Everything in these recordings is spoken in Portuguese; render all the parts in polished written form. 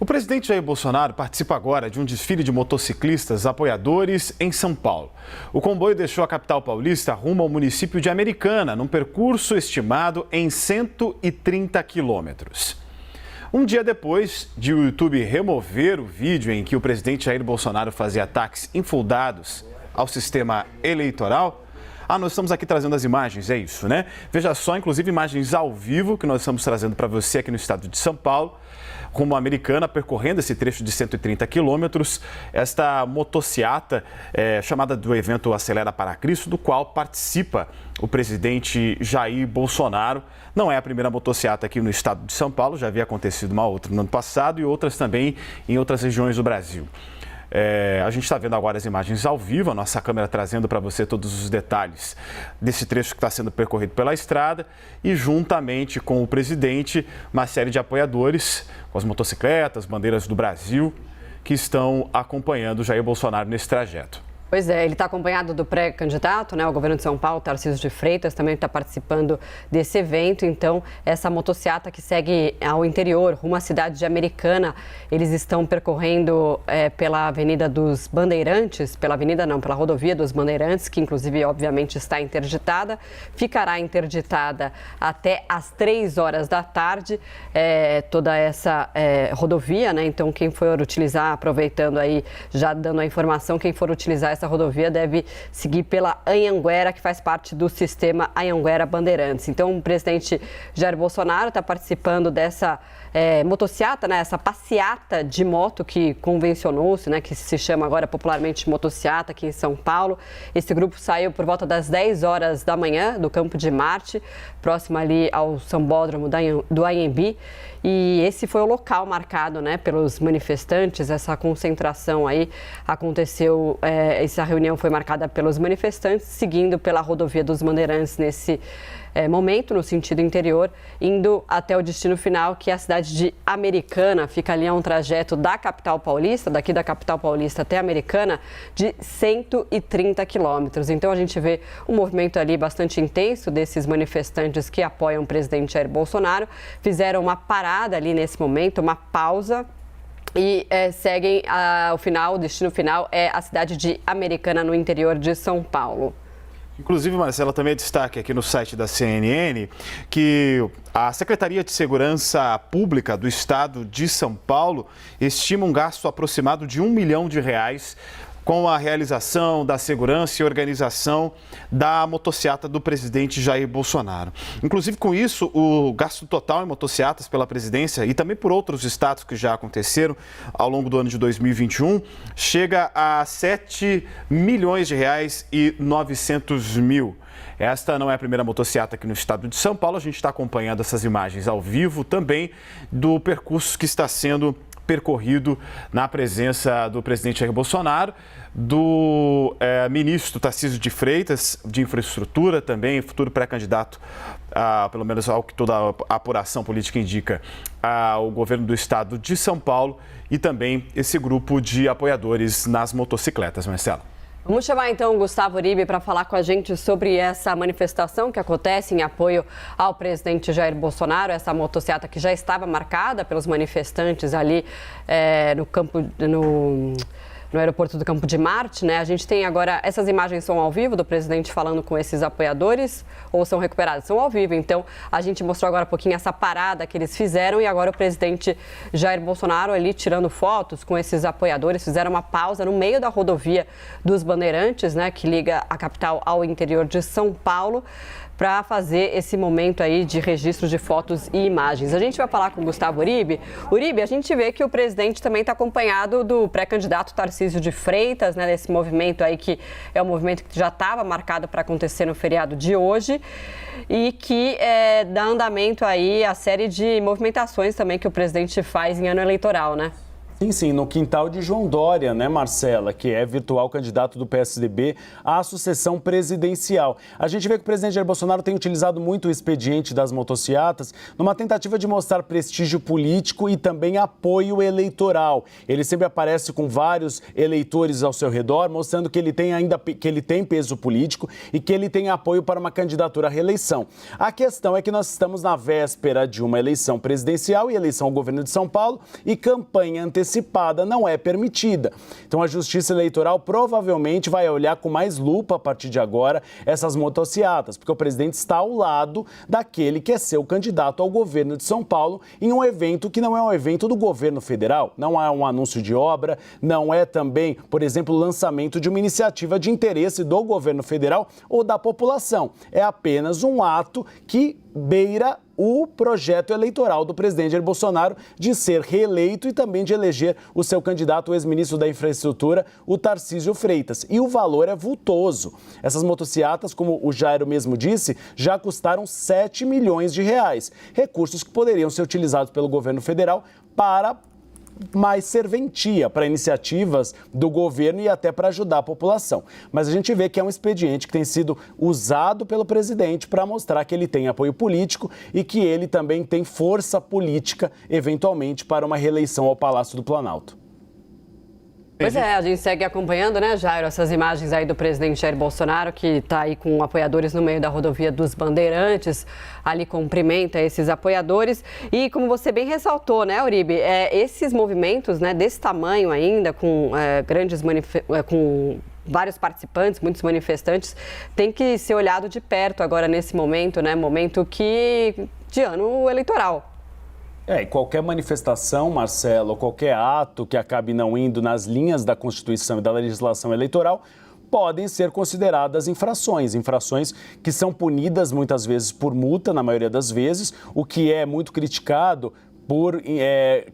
O presidente Jair Bolsonaro participa agora de um desfile de motociclistas apoiadores em São Paulo. O comboio deixou a capital paulista rumo ao município de Americana, num percurso estimado em 130 quilômetros. Um dia depois de o YouTube remover o vídeo em que o presidente Jair Bolsonaro fazia ataques infundados ao sistema eleitoral, nós estamos aqui trazendo as imagens, é isso, né? Veja só, inclusive imagens ao vivo que nós estamos trazendo para você aqui no estado de São Paulo, rumo à Americana, percorrendo esse trecho de 130 quilômetros. Esta motociata chamada do evento Acelera para Cristo, do qual participa o presidente Jair Bolsonaro. Não é a primeira motociata aqui no estado de São Paulo, já havia acontecido uma outra no ano passado e outras também em outras regiões do Brasil. A gente está vendo agora as imagens ao vivo, a nossa câmera trazendo para você todos os detalhes desse trecho que está sendo percorrido pela estrada e juntamente com o presidente, uma série de apoiadores com as motocicletas, bandeiras do Brasil, que estão acompanhando Jair Bolsonaro nesse trajeto. Pois é, ele está acompanhado do pré-candidato, né, ao governo de São Paulo, Tarcísio de Freitas, também está participando desse evento. Então, essa motociata que segue ao interior, rumo à cidade de Americana, eles estão percorrendo pela Avenida dos Bandeirantes, pela rodovia dos Bandeirantes, que inclusive, obviamente, está interditada. Ficará interditada até às 3 horas da tarde, toda essa rodovia, né? Então, quem for utilizar, aproveitando aí, já dando a informação, quem for utilizar essa rodovia deve seguir pela Anhanguera, que faz parte do sistema Anhanguera Bandeirantes. Então, o presidente Jair Bolsonaro está participando dessa motociata, né, essa passeata de moto que convencionou-se, né, que se chama agora popularmente motociata aqui em São Paulo. Esse grupo saiu por volta das 10 horas da manhã do Campo de Marte, próximo ali ao sambódromo do Anhembi. E esse foi o local marcado, né, pelos manifestantes. Essa concentração aí aconteceu, essa reunião foi marcada pelos manifestantes, seguindo pela rodovia dos Bandeirantes nesse momento, no sentido interior, indo até o destino final, que é a cidade de Americana. Fica ali a um trajeto da capital paulista, daqui da capital paulista até Americana, de 130 quilômetros. Então, a gente vê um movimento ali bastante intenso desses manifestantes que apoiam o presidente Jair Bolsonaro. Fizeram uma parada ali nesse momento, uma pausa, e seguem o destino final é a cidade de Americana, no interior de São Paulo. Inclusive, Marcela, também é destaque aqui no site da CNN que a Secretaria de Segurança Pública do Estado de São Paulo estima um gasto aproximado de R$1 milhão com a realização da segurança e organização da motociata do presidente Jair Bolsonaro. Inclusive, com isso, o gasto total em motociatas pela presidência e também por outros estados que já aconteceram ao longo do ano de 2021 chega a R$ 7.900.000. Esta não é a primeira motociata aqui no estado de São Paulo. A gente está acompanhando essas imagens ao vivo também do percurso que está sendo percorrido na presença do presidente Jair Bolsonaro, do ministro Tarcísio de Freitas, de infraestrutura também, futuro pré-candidato, pelo menos ao que toda a apuração política indica, ao governo do estado de São Paulo, e também esse grupo de apoiadores nas motocicletas. Marcelo. Vamos chamar então o Gustavo Uribe para falar com a gente sobre essa manifestação que acontece em apoio ao presidente Jair Bolsonaro, essa motociata que já estava marcada pelos manifestantes ali no aeroporto do Campo de Marte, né? A gente tem agora, essas imagens são ao vivo do presidente falando com esses apoiadores ou são recuperadas? São ao vivo, então a gente mostrou agora um pouquinho essa parada que eles fizeram e agora o presidente Jair Bolsonaro ali tirando fotos com esses apoiadores, fizeram uma pausa no meio da rodovia dos Bandeirantes, né, que liga a capital ao interior de São Paulo, para fazer esse momento aí de registro de fotos e imagens. A gente vai falar com o Gustavo Uribe. Uribe, a gente vê que o presidente também está acompanhado do pré-candidato Tarcísio de Freitas, né, nesse movimento aí que é um movimento que já estava marcado para acontecer no feriado de hoje e que dá andamento aí a série de movimentações também que o presidente faz em ano eleitoral, né? Sim, no quintal de João Dória, né, Marcela, que é virtual candidato do PSDB à sucessão presidencial. A gente vê que o presidente Jair Bolsonaro tem utilizado muito o expediente das motociatas numa tentativa de mostrar prestígio político e também apoio eleitoral. Ele sempre aparece com vários eleitores ao seu redor, mostrando que ele tem peso político e que ele tem apoio para uma candidatura à reeleição. A questão é que nós estamos na véspera de uma eleição presidencial e eleição ao governo de São Paulo e campanha antecipada não é permitida. Então a Justiça Eleitoral provavelmente vai olhar com mais lupa a partir de agora essas motociatas, porque o presidente está ao lado daquele que é seu candidato ao governo de São Paulo em um evento que não é um evento do governo federal, não é um anúncio de obra, não é também, por exemplo, o lançamento de uma iniciativa de interesse do governo federal ou da população. É apenas um ato que beira o projeto eleitoral do presidente Jair Bolsonaro de ser reeleito e também de eleger o seu candidato, o ex-ministro da Infraestrutura, o Tarcísio Freitas. E o valor é vultoso. Essas motociatas, como o Jairo mesmo disse, já custaram 7 milhões de reais. Recursos que poderiam ser utilizados pelo governo federal para mais serventia para iniciativas do governo e até para ajudar a população. Mas a gente vê que é um expediente que tem sido usado pelo presidente para mostrar que ele tem apoio político e que ele também tem força política, eventualmente, para uma reeleição ao Palácio do Planalto. Pois é, a gente segue acompanhando, né, Jairo, essas imagens aí do presidente Jair Bolsonaro, que está aí com apoiadores no meio da rodovia dos Bandeirantes, ali cumprimenta esses apoiadores. E como você bem ressaltou, né, Uribe, esses movimentos, né, desse tamanho ainda, com com vários participantes, muitos manifestantes, tem que ser olhado de perto agora nesse momento, né, momento de ano eleitoral. E qualquer manifestação, Marcelo, qualquer ato que acabe não indo nas linhas da Constituição e da legislação eleitoral podem ser consideradas infrações que são punidas muitas vezes por multa, na maioria das vezes, o que é muito criticado por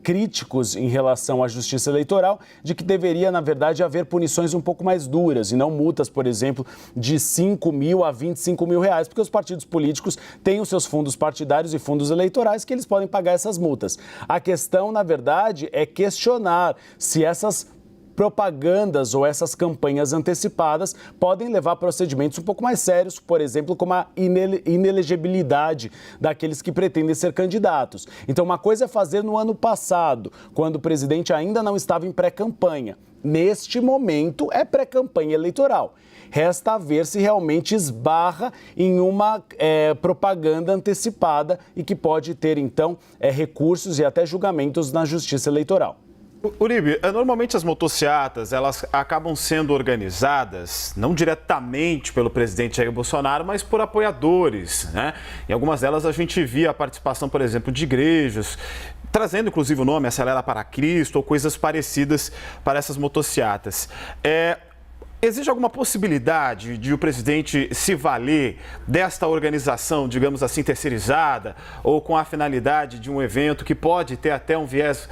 críticos em relação à justiça eleitoral, de que deveria, na verdade, haver punições um pouco mais duras e não multas, por exemplo, de 5 mil a 25 mil reais, porque os partidos políticos têm os seus fundos partidários e fundos eleitorais que eles podem pagar essas multas. A questão, na verdade, é questionar se essas propagandas ou essas campanhas antecipadas podem levar a procedimentos um pouco mais sérios, por exemplo, como a inelegibilidade daqueles que pretendem ser candidatos. Então, uma coisa é fazer no ano passado, quando o presidente ainda não estava em pré-campanha. Neste momento, é pré-campanha eleitoral. Resta ver se realmente esbarra em uma propaganda antecipada e que pode ter, então, recursos e até julgamentos na Justiça Eleitoral. Uribe, normalmente as motociatas, elas acabam sendo organizadas, não diretamente pelo presidente Jair Bolsonaro, mas por apoiadores, né? Em algumas delas a gente via a participação, por exemplo, de igrejas, trazendo inclusive o nome Acelera para Cristo ou coisas parecidas para essas motociatas. Existe alguma possibilidade de o presidente se valer desta organização, digamos assim, terceirizada, ou com a finalidade de um evento que pode ter até um viés,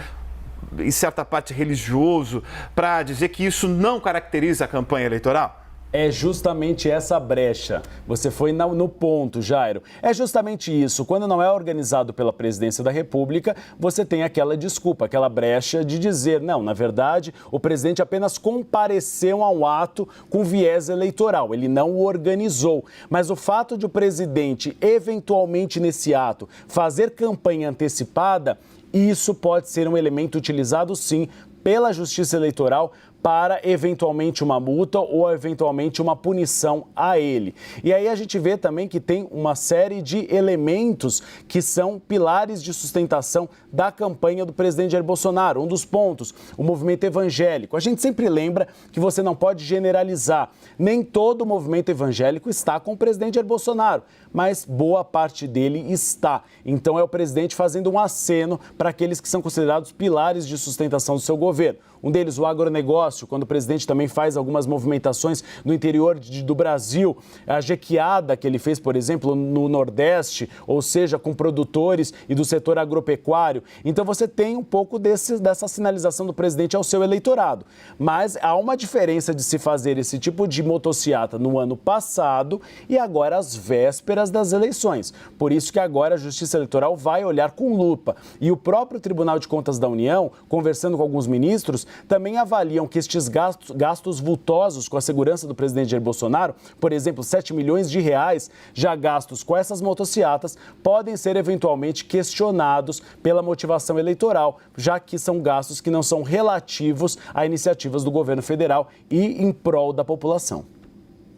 em certa parte, religioso, para dizer que isso não caracteriza a campanha eleitoral? É justamente essa brecha. Você foi no ponto, Jairo. É justamente isso. Quando não é organizado pela Presidência da República, você tem aquela desculpa, aquela brecha de dizer, não, na verdade, o presidente apenas compareceu a um ato com viés eleitoral. Ele não o organizou. Mas o fato de o presidente, eventualmente nesse ato, fazer campanha antecipada, isso pode ser um elemento utilizado, sim, pela Justiça Eleitoral para eventualmente uma multa ou eventualmente uma punição a ele. E aí a gente vê também que tem uma série de elementos que são pilares de sustentação da campanha do presidente Jair Bolsonaro. Um dos pontos, o movimento evangélico. A gente sempre lembra que você não pode generalizar. Nem todo o movimento evangélico está com o presidente Jair Bolsonaro, mas boa parte dele está. Então é o presidente fazendo um aceno para aqueles que são considerados pilares de sustentação do seu governo. Um deles, o agronegócio, negócio, quando o presidente também faz algumas movimentações no interior do Brasil, a jequiada que ele fez, por exemplo, no Nordeste, ou seja, com produtores e do setor agropecuário. Então você tem um pouco dessa sinalização do presidente ao seu eleitorado. Mas há uma diferença de se fazer esse tipo de motociata no ano passado e agora às vésperas das eleições. Por isso que agora a Justiça Eleitoral vai olhar com lupa. E o próprio Tribunal de Contas da União, conversando com alguns ministros, também avaliam que estes gastos vultosos com a segurança do presidente Jair Bolsonaro, por exemplo, 7 milhões de reais já gastos com essas motociatas, podem ser eventualmente questionados pela motivação eleitoral, já que são gastos que não são relativos a iniciativas do governo federal e em prol da população.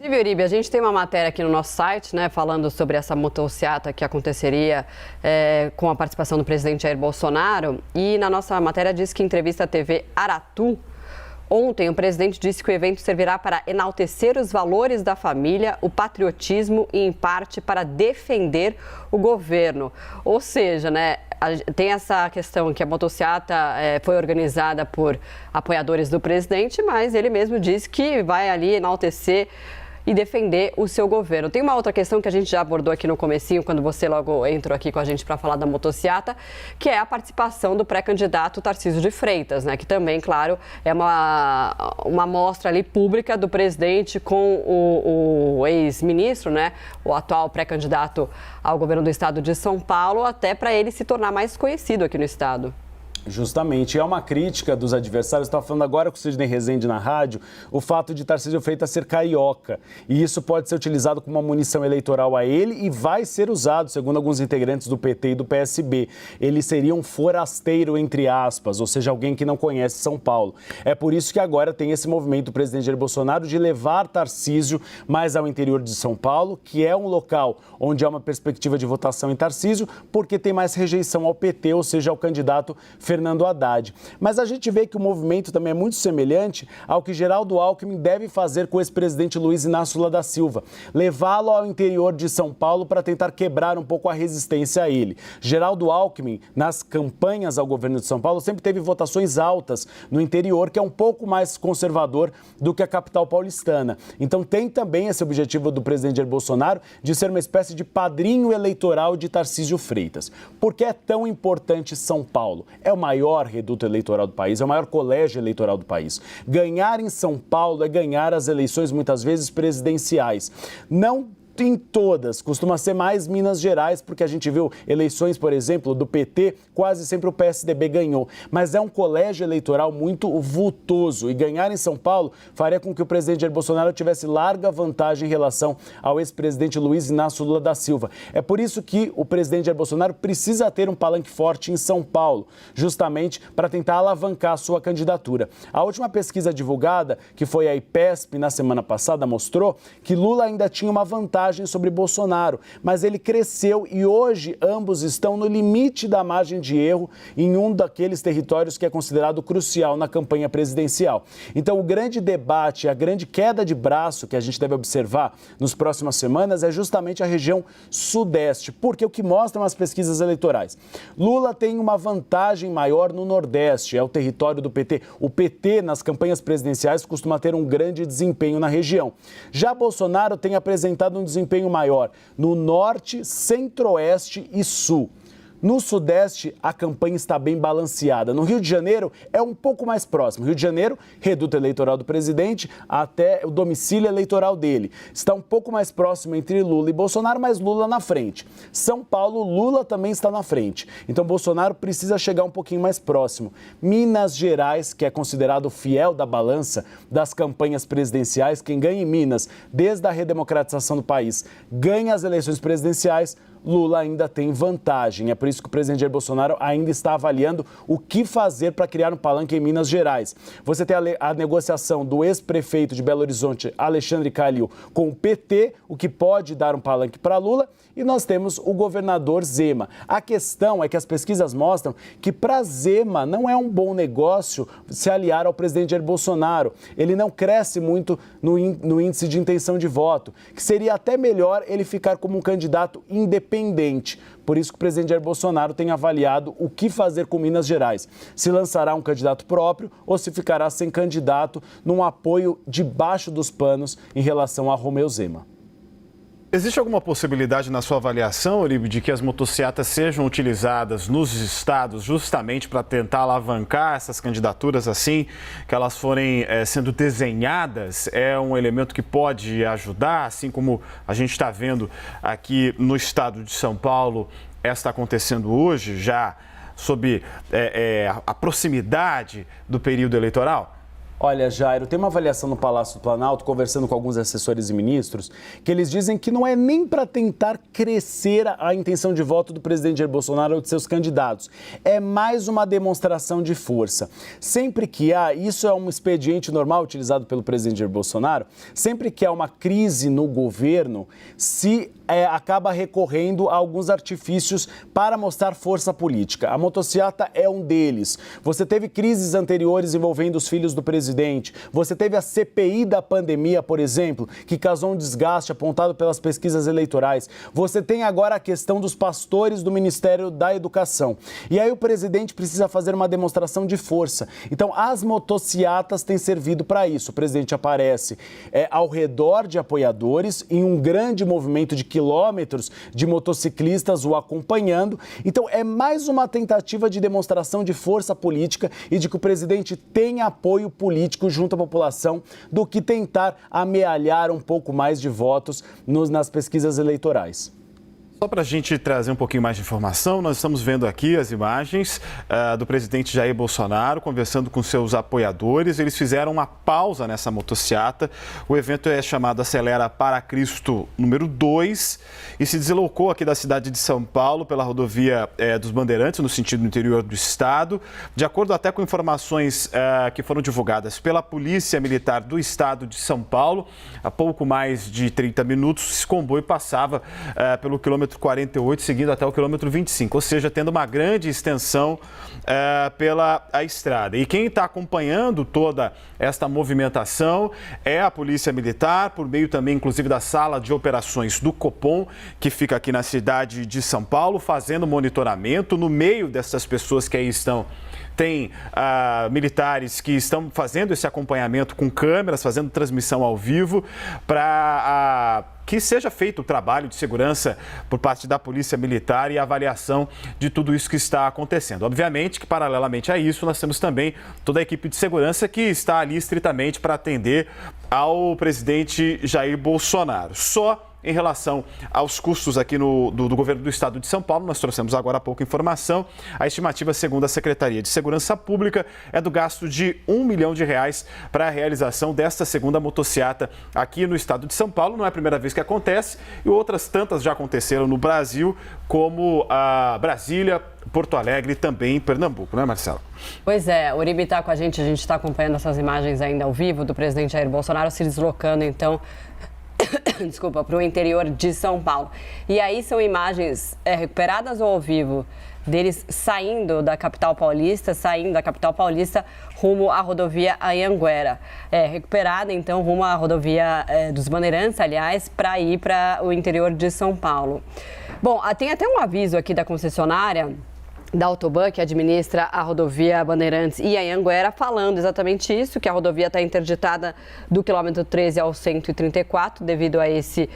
Uribe, a gente tem uma matéria aqui no nosso site, né, falando sobre essa motociata que aconteceria com a participação do presidente Jair Bolsonaro. E na nossa matéria diz que em entrevista à TV Aratu, ontem o presidente disse que o evento servirá para enaltecer os valores da família, o patriotismo e, em parte, para defender o governo. Ou seja, né, tem essa questão que a motociata foi organizada por apoiadores do presidente, mas ele mesmo disse que vai ali enaltecer e defender o seu governo. Tem uma outra questão que a gente já abordou aqui no comecinho, quando você logo entrou aqui com a gente para falar da motociata, que é a participação do pré-candidato Tarcísio de Freitas, né? Que também, claro, é uma amostra ali pública do presidente com o ex-ministro, né? O atual pré-candidato ao governo do estado de São Paulo, até para ele se tornar mais conhecido aqui no estado. Justamente, é uma crítica dos adversários. Estava falando agora com o Sidney Rezende na rádio, o fato de Tarcísio Freitas ser carioca. E isso pode ser utilizado como uma munição eleitoral a ele e vai ser usado, segundo alguns integrantes do PT e do PSB. Ele seria um forasteiro, entre aspas, ou seja, alguém que não conhece São Paulo. É por isso que agora tem esse movimento do presidente Jair Bolsonaro de levar Tarcísio mais ao interior de São Paulo, que é um local onde há uma perspectiva de votação em Tarcísio, porque tem mais rejeição ao PT, ou seja, ao candidato Fernando Haddad. Mas a gente vê que o movimento também é muito semelhante ao que Geraldo Alckmin deve fazer com o ex-presidente Luiz Inácio Lula da Silva, levá-lo ao interior de São Paulo para tentar quebrar um pouco a resistência a ele. Geraldo Alckmin, nas campanhas ao governo de São Paulo, sempre teve votações altas no interior, que é um pouco mais conservador do que a capital paulistana. Então tem também esse objetivo do presidente Jair Bolsonaro de ser uma espécie de padrinho eleitoral de Tarcísio Freitas. Por que é tão importante São Paulo? É o maior reduto eleitoral do país, é o maior colégio eleitoral do país. Ganhar em São Paulo é ganhar as eleições, muitas vezes, presidenciais. Não em todas, costuma ser mais Minas Gerais, porque a gente viu eleições, por exemplo, do PT, quase sempre o PSDB ganhou. Mas é um colégio eleitoral muito vultoso e ganhar em São Paulo faria com que o presidente Jair Bolsonaro tivesse larga vantagem em relação ao ex-presidente Luiz Inácio Lula da Silva. É por isso que o presidente Jair Bolsonaro precisa ter um palanque forte em São Paulo, justamente para tentar alavancar a sua candidatura. A última pesquisa divulgada, que foi a IPESP na semana passada, mostrou que Lula ainda tinha uma vantagem sobre Bolsonaro, mas ele cresceu e hoje ambos estão no limite da margem de erro em um daqueles territórios que é considerado crucial na campanha presidencial. Então o grande debate, a grande queda de braço que a gente deve observar nas próximas semanas é justamente a região sudeste, porque o que mostram as pesquisas eleitorais? Lula tem uma vantagem maior no Nordeste, é o território do PT. O PT nas campanhas presidenciais costuma ter um grande desempenho na região. Já Bolsonaro tem apresentado um desempenho maior no Norte, Centro-Oeste e Sul. No Sudeste, a campanha está bem balanceada. No Rio de Janeiro, é um pouco mais próximo. Rio de Janeiro, reduto eleitoral do presidente, até o domicílio eleitoral dele. Está um pouco mais próximo entre Lula e Bolsonaro, mas Lula na frente. São Paulo, Lula também está na frente. Então, Bolsonaro precisa chegar um pouquinho mais próximo. Minas Gerais, que é considerado fiel da balança das campanhas presidenciais, quem ganha em Minas, desde a redemocratização do país, ganha as eleições presidenciais, Lula ainda tem vantagem. É por isso que o presidente Jair Bolsonaro ainda está avaliando o que fazer para criar um palanque em Minas Gerais. Você tem a negociação do ex-prefeito de Belo Horizonte, Alexandre Calil, com o PT, o que pode dar um palanque para Lula, e nós temos o governador Zema. A questão é que as pesquisas mostram que para Zema não é um bom negócio se aliar ao presidente Jair Bolsonaro. Ele não cresce muito no índice de intenção de voto, que seria até melhor ele ficar como um candidato independente independente. Por isso que o presidente Jair Bolsonaro tem avaliado o que fazer com Minas Gerais. Se lançará um candidato próprio ou se ficará sem candidato num apoio debaixo dos panos em relação a Romeu Zema. Existe alguma possibilidade na sua avaliação, Uribe, de que as motocicletas sejam utilizadas nos estados justamente para tentar alavancar essas candidaturas assim, que elas forem sendo desenhadas? É um elemento que pode ajudar, assim como a gente está vendo aqui no estado de São Paulo, está acontecendo hoje, já sob a proximidade do período eleitoral? Olha, Jairo, tem uma avaliação no Palácio do Planalto, conversando com alguns assessores e ministros, que eles dizem que não é nem para tentar crescer a intenção de voto do presidente Jair Bolsonaro ou de seus candidatos. É mais uma demonstração de força. Sempre que há, isso é um expediente normal utilizado pelo presidente Jair Bolsonaro, sempre que há uma crise no governo, acaba recorrendo a alguns artifícios para mostrar força política. A motociata é um deles. Você teve crises anteriores envolvendo os filhos do presidente. Você teve a CPI da pandemia, por exemplo, que causou um desgaste apontado pelas pesquisas eleitorais. Você tem agora a questão dos pastores do Ministério da Educação. E aí o presidente precisa fazer uma demonstração de força. Então, as motocicletas têm servido para isso. O presidente aparece ao redor de apoiadores, em um grande movimento de quilômetros de motociclistas o acompanhando. Então, é mais uma tentativa de demonstração de força política e de que o presidente tem apoio político junto à população do que tentar amealhar um pouco mais de votos nas pesquisas eleitorais. Só para a gente trazer um pouquinho mais de informação, nós estamos vendo aqui as imagens do presidente Jair Bolsonaro conversando com seus apoiadores. Eles fizeram uma pausa nessa motociata. O evento é chamado Acelera para Cristo número 2 e se deslocou aqui da cidade de São Paulo pela rodovia dos Bandeirantes, no sentido interior do estado. De acordo até com informações que foram divulgadas pela Polícia Militar do estado de São Paulo, há pouco mais de 30 minutos, esse comboio passava pelo quilômetro 48, seguindo até o quilômetro 25, ou seja, tendo uma grande extensão pela estrada. E quem está acompanhando toda esta movimentação é a Polícia Militar, por meio também, inclusive, da Sala de Operações do Copom, que fica aqui na cidade de São Paulo, fazendo monitoramento. No meio dessas pessoas que aí estão, tem militares que estão fazendo esse acompanhamento com câmeras, fazendo transmissão ao vivo para que seja feito o trabalho de segurança por parte da Polícia Militar e a avaliação de tudo isso que está acontecendo. Obviamente que, paralelamente a isso, nós temos também toda a equipe de segurança que está ali estritamente para atender ao presidente Jair Bolsonaro. Só em relação aos custos aqui do governo do estado de São Paulo, nós trouxemos agora há pouco informação. A estimativa, segundo a Secretaria de Segurança Pública, é do gasto de R$1 milhão para a realização desta segunda motociata aqui no estado de São Paulo. Não é a primeira vez que acontece e outras tantas já aconteceram no Brasil, como a Brasília, Porto Alegre e também em Pernambuco, não é, Marcelo? Pois é, o Uribe está com a gente está acompanhando essas imagens ainda ao vivo do presidente Jair Bolsonaro se deslocando, então, para o interior de São Paulo. E aí são imagens recuperadas ou ao vivo deles saindo da capital paulista rumo à rodovia Anhanguera. Recuperada, então, rumo à rodovia dos Bandeirantes, aliás, para ir para o interior de São Paulo. Bom, tem até um aviso aqui da concessionária da Autoban, que administra a rodovia Bandeirantes e Anhanguera, falando exatamente isso, que a rodovia está interditada do quilômetro 13 ao 134, devido a esse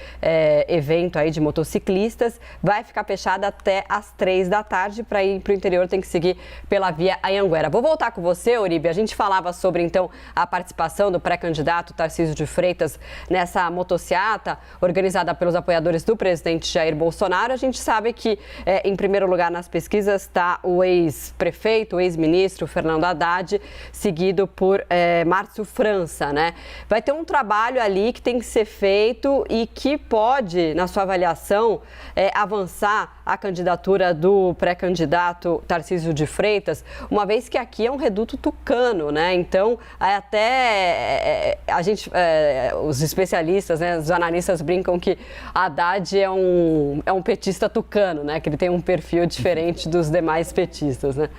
evento aí de motociclistas. Vai ficar fechada até às 3 da tarde, para ir para o interior tem que seguir pela via Anhanguera. Vou voltar com você, Uribe. A gente falava sobre, então, a participação do pré-candidato Tarcísio de Freitas nessa motociata, organizada pelos apoiadores do presidente Jair Bolsonaro. A gente sabe que, em primeiro lugar nas pesquisas, está o ex-prefeito, o ex-ministro Fernando Haddad, seguido por Márcio França, né? Vai ter um trabalho ali que tem que ser feito e que pode, na sua avaliação, avançar a candidatura do pré-candidato Tarcísio de Freitas, uma vez que aqui é um reduto tucano, né? Então, até os especialistas, né, os analistas brincam que Haddad é um petista tucano, né? Que ele tem um perfil diferente dos demais petistas, né?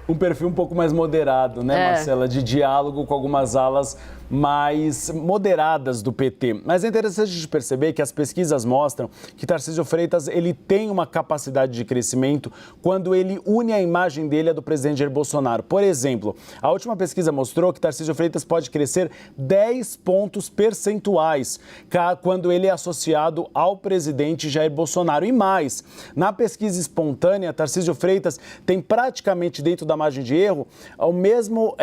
Um perfil um pouco mais moderado, né, Marcela? De diálogo com algumas alas mais moderadas do PT. Mas é interessante de perceber que as pesquisas mostram que Tarcísio Freitas ele tem uma capacidade de crescimento quando ele une a imagem dele à do presidente Jair Bolsonaro. Por exemplo, a última pesquisa mostrou que Tarcísio Freitas pode crescer 10 pontos percentuais quando ele é associado ao presidente Jair Bolsonaro. E mais, na pesquisa espontânea, Tarcísio Freitas tem praticamente dentro da margem de erro o mesmo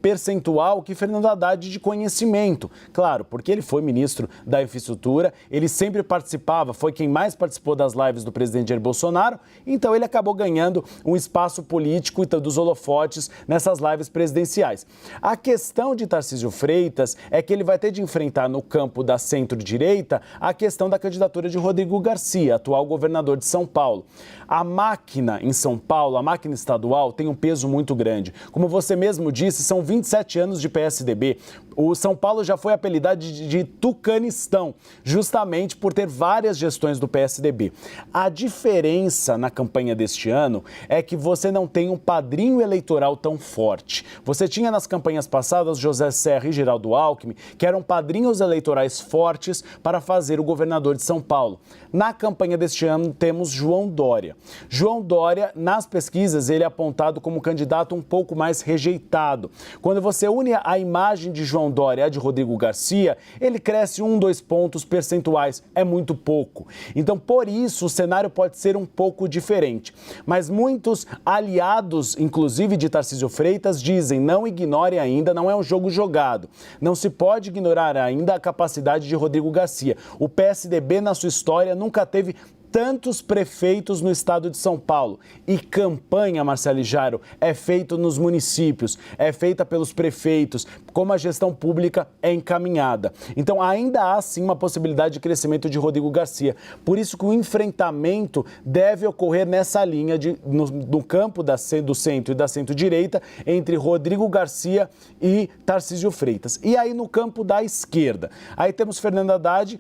percentual que Fernando Haddad de conhecimento. Claro, porque ele foi ministro da Infraestrutura, ele sempre participava, foi quem mais participou das lives do presidente Jair Bolsonaro, então ele acabou ganhando um espaço político e dos holofotes nessas lives presidenciais. A questão de Tarcísio Freitas é que ele vai ter de enfrentar no campo da centro-direita a questão da candidatura de Rodrigo Garcia, atual governador de São Paulo. A máquina em São Paulo, a máquina estadual, tem um peso muito grande. Como você mesmo disse, são 27 anos de PSDB. O São Paulo já foi apelidado de Tucanistão, justamente por ter várias gestões do PSDB. A diferença na campanha deste ano é que você não tem um padrinho eleitoral tão forte. Você tinha nas campanhas passadas José Serra e Geraldo Alckmin, que eram padrinhos eleitorais fortes para fazer o governador de São Paulo. Na campanha deste ano temos João Dória. João Dória, nas pesquisas, ele é apontado como candidato um pouco mais rejeitado. Quando você une a imagem de João Dória, a de Rodrigo Garcia, ele cresce 2 pontos percentuais, é muito pouco. Então, por isso, o cenário pode ser um pouco diferente. Mas muitos aliados, inclusive de Tarcísio Freitas, dizem: não ignore ainda, não é um jogo jogado. Não se pode ignorar ainda a capacidade de Rodrigo Garcia. O PSDB, na sua história, nunca teve tantos prefeitos no estado de São Paulo. E campanha, Marcelo e Jairo, é feita nos municípios, é feita pelos prefeitos, como a gestão pública é encaminhada. Então, ainda há, sim, uma possibilidade de crescimento de Rodrigo Garcia. Por isso que o enfrentamento deve ocorrer nessa linha, no campo do centro e da centro-direita, entre Rodrigo Garcia e Tarcísio Freitas. E aí, no campo da esquerda, aí temos Fernando Haddad,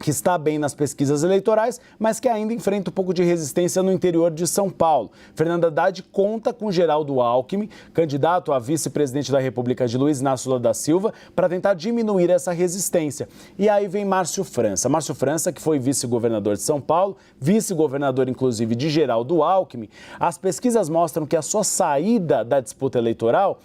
que está bem nas pesquisas eleitorais, mas que ainda enfrenta um pouco de resistência no interior de São Paulo. Fernando Haddad conta com Geraldo Alckmin, candidato a vice-presidente da República de Luiz Inácio Lula da Silva, para tentar diminuir essa resistência. E aí vem Márcio França. Márcio França, que foi vice-governador de São Paulo, vice-governador, inclusive, de Geraldo Alckmin. As pesquisas mostram que a sua saída da disputa eleitoral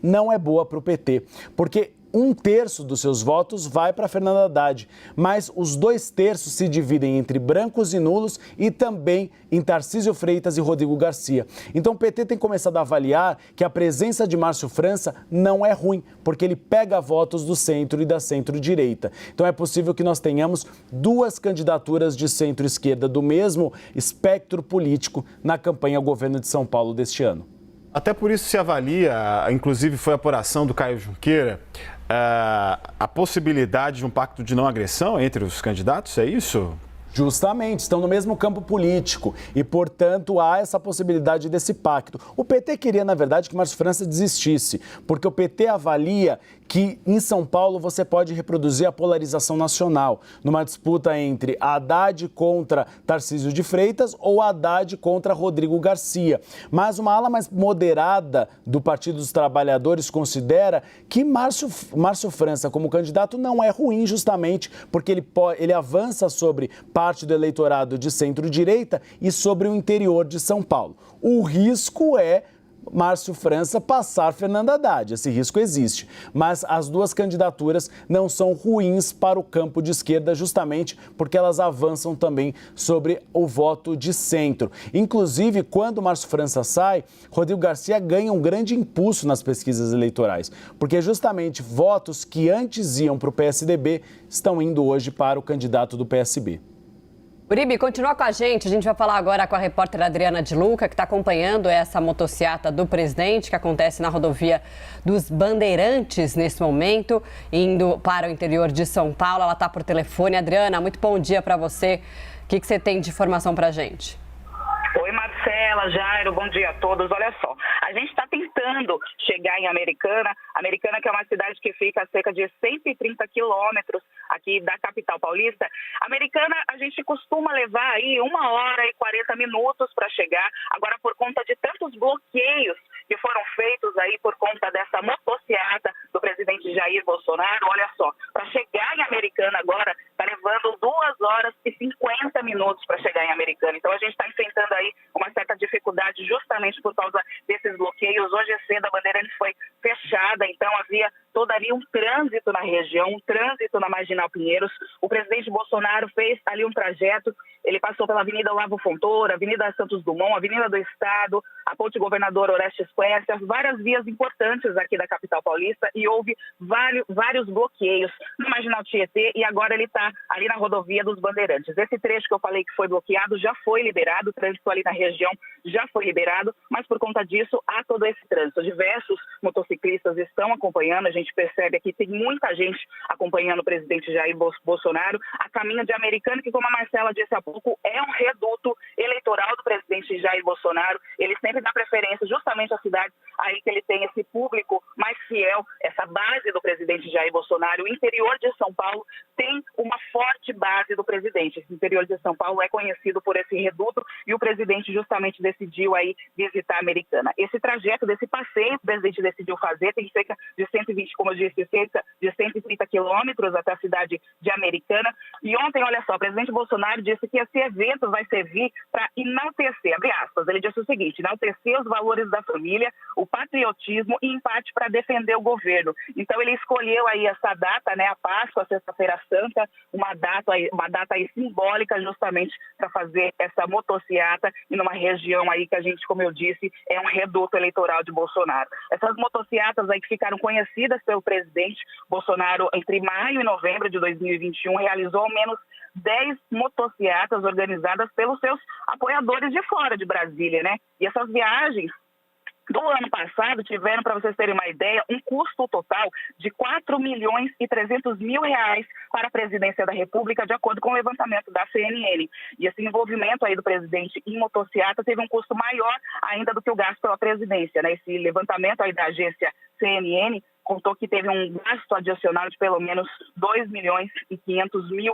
não é boa para o PT, porque 1/3 dos seus votos vai para Fernando Haddad, mas os 2/3 se dividem entre brancos e nulos e também em Tarcísio Freitas e Rodrigo Garcia. Então o PT tem começado a avaliar que a presença de Márcio França não é ruim, porque ele pega votos do centro e da centro-direita. Então é possível que nós tenhamos 2 candidaturas de centro-esquerda do mesmo espectro político na campanha ao governo de São Paulo deste ano. Até por isso se avalia, inclusive foi a apuração do Caio Junqueira, a possibilidade de um pacto de não agressão entre os candidatos, é isso? Justamente, estão no mesmo campo político e, portanto, há essa possibilidade desse pacto. O PT queria, na verdade, que Márcio França desistisse, porque o PT avalia que em São Paulo você pode reproduzir a polarização nacional, numa disputa entre Haddad contra Tarcísio de Freitas ou Haddad contra Rodrigo Garcia. Mas uma ala mais moderada do Partido dos Trabalhadores considera que Márcio França como candidato não é ruim, justamente porque ele avança sobre parte do eleitorado de centro-direita e sobre o interior de São Paulo. O risco é Márcio França passar Fernando Haddad. Esse risco existe, mas as 2 candidaturas não são ruins para o campo de esquerda, justamente porque elas avançam também sobre o voto de centro. Inclusive, quando Márcio França sai, Rodrigo Garcia ganha um grande impulso nas pesquisas eleitorais, porque justamente votos que antes iam para o PSDB estão indo hoje para o candidato do PSB. Uribe, continua com a gente vai falar agora com a repórter Adriana de Luca, que está acompanhando essa motociata do presidente, que acontece na rodovia dos Bandeirantes nesse momento, indo para o interior de São Paulo. Ela está por telefone. Adriana, muito bom dia para você. O que você tem de informação para a gente? Oi, Marcela, Jairo, bom dia a todos. Olha só, a gente está tentando chegar em Americana, que é uma cidade que fica a cerca de 130 quilômetros aqui da capital paulista. Americana, a gente costuma levar aí 1 hora e 40 minutos para chegar. Agora, por conta de tantos bloqueios que foram feitos aí por conta dessa motociata do presidente Jair Bolsonaro. Olha só, para chegar em Americana agora, está levando 2 horas e 50 minutos para chegar em Americana. Então a gente está enfrentando aí uma certa dificuldade justamente por causa desses bloqueios. Hoje cedo a Bandeirantes foi fechada, então havia todo ali um trânsito na região, um trânsito na Marginal Pinheiros. O presidente Bolsonaro fez ali um trajeto, ele passou pela Avenida Olavo Fontoura, Avenida Santos Dumont, Avenida do Estado, a Ponte Governador Orestes Quercia, várias vias importantes aqui da capital paulista, e houve vários bloqueios na Marginal Tietê, e agora ele está ali na rodovia dos Bandeirantes. Esse trecho que eu falei que foi bloqueado já foi liberado, o trânsito ali na região já foi liberado, mas por conta disso há todo esse trânsito. Diversos motociclistas estão acompanhando, a gente percebe aqui, tem muita gente acompanhando o presidente Jair Bolsonaro, a caminho de Americana, que, como a Marcela disse há pouco, é um reduto eleitoral do presidente Jair Bolsonaro. Ele sempre dá preferência justamente às cidades aí que ele tem esse público mais fiel, essa base do presidente Jair Bolsonaro. O interior de São Paulo tem uma forte base do presidente. Esse interior de São Paulo é conhecido por esse reduto e o presidente justamente decidiu aí visitar a Americana. Esse trajeto desse passeio que o presidente decidiu fazer tem cerca de 120, como eu disse, cerca de 130 quilômetros até a cidade de Americana. E ontem, olha só, o presidente Bolsonaro disse que esse evento vai servir para enaltecer, abre aspas, ele disse o seguinte: enaltecer os valores da família, o patriotismo e, em parte, para defender o governo. Então, ele escolheu aí essa data, né, a Páscoa, a Sexta-feira Santa, uma data aí simbólica justamente para fazer essa motociata e numa região aí que a gente, como eu disse, é um reduto eleitoral de Bolsonaro. Essas motociatas aí que ficaram conhecidas pelo presidente Bolsonaro entre maio e novembro de 2021, realizou ao menos 10 motociatas organizadas pelos seus apoiadores de fora de Brasília, né? E essas viagens do ano passado tiveram, para vocês terem uma ideia, um custo total de R$4.300.000 para a presidência da República, de acordo com o levantamento da CNN. E esse envolvimento aí do presidente em motociata teve um custo maior ainda do que o gasto pela presidência, né? Esse levantamento aí da agência CNN contou que teve um gasto adicional de pelo menos R$2.500.000.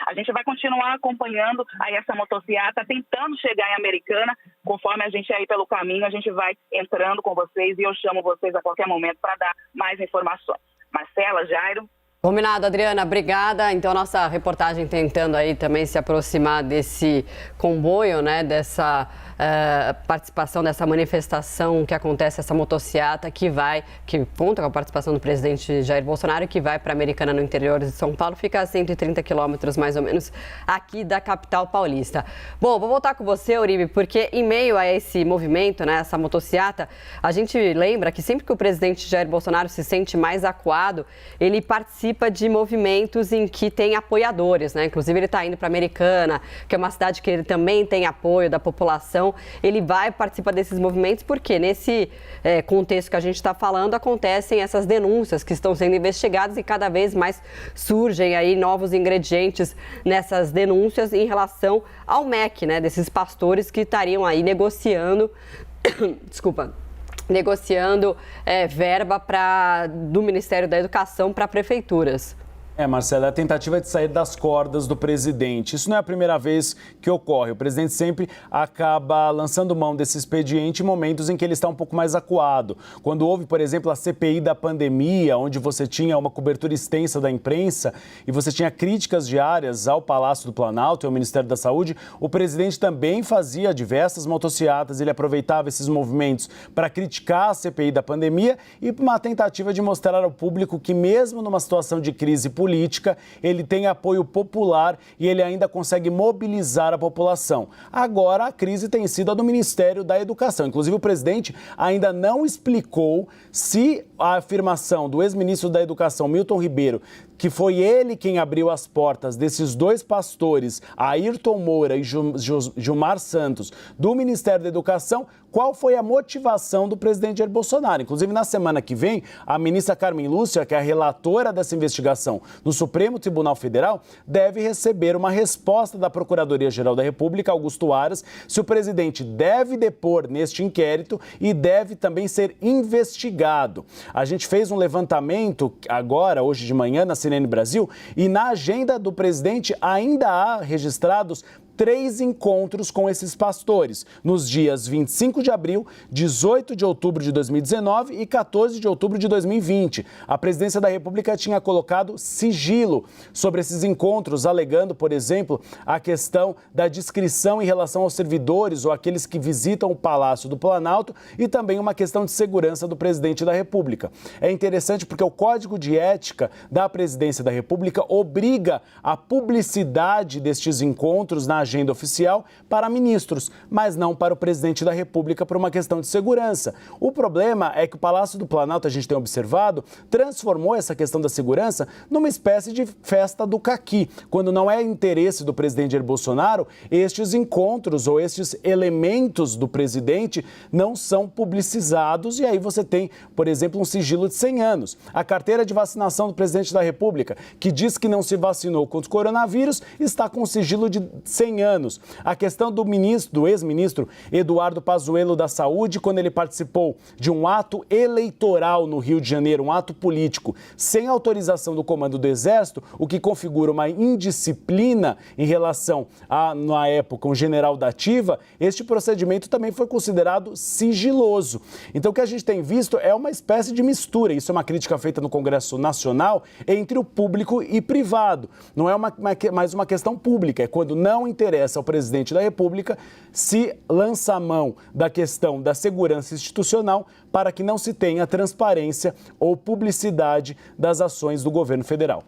A gente vai continuar acompanhando aí essa motociata, tentando chegar em Americana. Conforme a gente aí pelo caminho, a gente vai entrando com vocês e eu chamo vocês a qualquer momento para dar mais informações. Marcela, Jairo. Combinado, Adriana, obrigada. Então, nossa reportagem tentando aí também se aproximar desse comboio, né, dessa participação, dessa manifestação que acontece, essa motociata que conta com a participação do presidente Jair Bolsonaro, que vai para Americana, no interior de São Paulo, fica a 130 quilômetros mais ou menos aqui da capital paulista. Bom, vou voltar com você, Uribe, porque em meio a esse movimento, né, essa motociata, a gente lembra que sempre que o presidente Jair Bolsonaro se sente mais acuado, ele participa de movimentos em que tem apoiadores, né? Inclusive ele está indo para Americana, que é uma cidade que ele também tem apoio da população. Ele vai participar desses movimentos porque nesse contexto que a gente está falando acontecem essas denúncias que estão sendo investigadas e cada vez mais surgem aí novos ingredientes nessas denúncias em relação ao MEC, né? Desses pastores que estariam aí negociando, negociando verba do Ministério da Educação para prefeituras. Marcela, é a tentativa de sair das cordas do presidente. Isso não é a primeira vez que ocorre. O presidente sempre acaba lançando mão desse expediente em momentos em que ele está um pouco mais acuado. Quando houve, por exemplo, a CPI da pandemia, onde você tinha uma cobertura extensa da imprensa e você tinha críticas diárias ao Palácio do Planalto e ao Ministério da Saúde, o presidente também fazia diversas motociatas. Ele aproveitava esses movimentos para criticar a CPI da pandemia e uma tentativa de mostrar ao público que mesmo numa situação de crise política, ele tem apoio popular e ele ainda consegue mobilizar a população. Agora, a crise tem sido a do Ministério da Educação. Inclusive, o presidente ainda não explicou se a afirmação do ex-ministro da Educação, Milton Ribeiro, que foi ele quem abriu as portas desses dois pastores, Ayrton Moura e Gilmar Santos, do Ministério da Educação, qual foi a motivação do presidente Jair Bolsonaro. Inclusive, na semana que vem, a ministra Carmen Lúcia, que é a relatora dessa investigação no Supremo Tribunal Federal, deve receber uma resposta da Procuradoria-Geral da República, Augusto Aras, se o presidente deve depor neste inquérito e deve também ser investigado. A gente fez um levantamento agora, hoje de manhã, na CNN Brasil, e na agenda do presidente ainda há registrados 3 encontros com esses pastores, nos dias 25 de abril, 18 de outubro de 2019 e 14 de outubro de 2020. A presidência da República tinha colocado sigilo sobre esses encontros, alegando, por exemplo, a questão da discrição em relação aos servidores ou aqueles que visitam o Palácio do Planalto e também uma questão de segurança do presidente da República. É interessante porque o Código de Ética da Presidência da República obriga a publicidade destes encontros na agenda oficial para ministros, mas não para o presidente da República por uma questão de segurança. O problema é que o Palácio do Planalto, a gente tem observado, transformou essa questão da segurança numa espécie de festa do caqui. Quando não é interesse do presidente Jair Bolsonaro, estes encontros ou estes elementos do presidente não são publicizados e aí você tem, por exemplo, um sigilo de 100 anos. A carteira de vacinação do presidente da República, que diz que não se vacinou contra o coronavírus, está com um sigilo de 100 anos. A questão do ex-ministro Eduardo Pazuello da Saúde, quando ele participou de um ato eleitoral no Rio de Janeiro, um ato político, sem autorização do comando do Exército, o que configura uma indisciplina em relação a, na época, um general da ativa, este procedimento também foi considerado sigiloso. Então, o que a gente tem visto é uma espécie de mistura. Isso é uma crítica feita no Congresso Nacional entre o público e privado. Não é mais uma questão pública, é quando não interessa ao presidente da República se lança a mão da questão da segurança institucional para que não se tenha transparência ou publicidade das ações do governo federal.